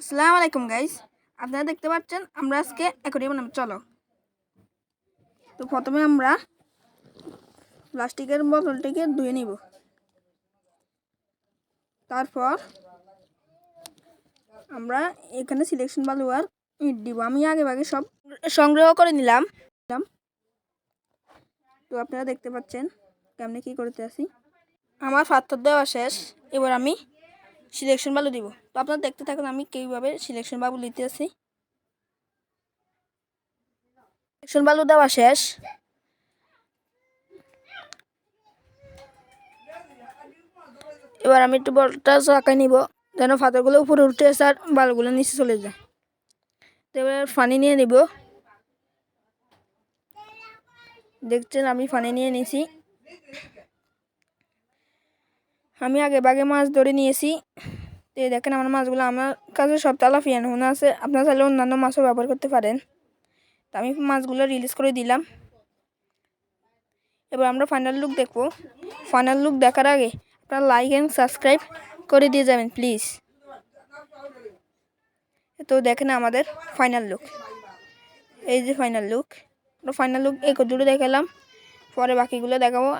আসসালামু আলাইকুম গাইস, আপনারা দেখতে পাচ্ছেন আমরা আজকে অ্যাকোয়ারিয়াম বানাবো। চলো, তো প্রথমে আমরা প্লাস্টিকের বোতলটিকে ধুয়ে নিব। তারপর আমরা এখানে সিলেকশন বালু আর ইট দিব। আমি আগে সব সংগ্রহ করে নিলাম। তো আপনারা দেখতে পাচ্ছেন কেমনে কি করতে আসি। আমার পাথর দেওয়া শেষ, এবার আমি সিলেকশন বালু দিব। তো আপনারা দেখতে থাকুন আমি কীভাবে সিলেকশন বালু দিতে আসি। সিলেকশন বালু দেওয়া শেষ, এবার আমি একটু বলটা চাকায় নিব যেন পাথরগুলো উপরে উঠে আসে আর বালুগুলো নিচে চলে যায়। তো এবার পানি নিয়ে নিব। দেখছেন আমি পানি নিয়ে নিয়েছি। আমি আগে মাছ ধরে নিয়েছি। তো দেখেন আমার মাছগুলো, আমার কাছে সব তেলাপিয়া নোনা আছে, আপনারা চাইলে অন্যান্য মাছও ব্যবহার করতে পারেন। তো আমি মাছগুলো রিলিজ করে দিলাম। এবার আমরা ফাইনাল লুক দেখব। ফাইনাল লুক দেখার আগে আপনারা লাইক অ্যান্ড সাবস্ক্রাইব করে দিয়ে যাবেন প্লিজ। তো দেখেন আমাদের ফাইনাল লুক, এই যে ফাইনাল লুক। এই কতগুলো দেখালাম, পরে বাকিগুলো দেখাবো।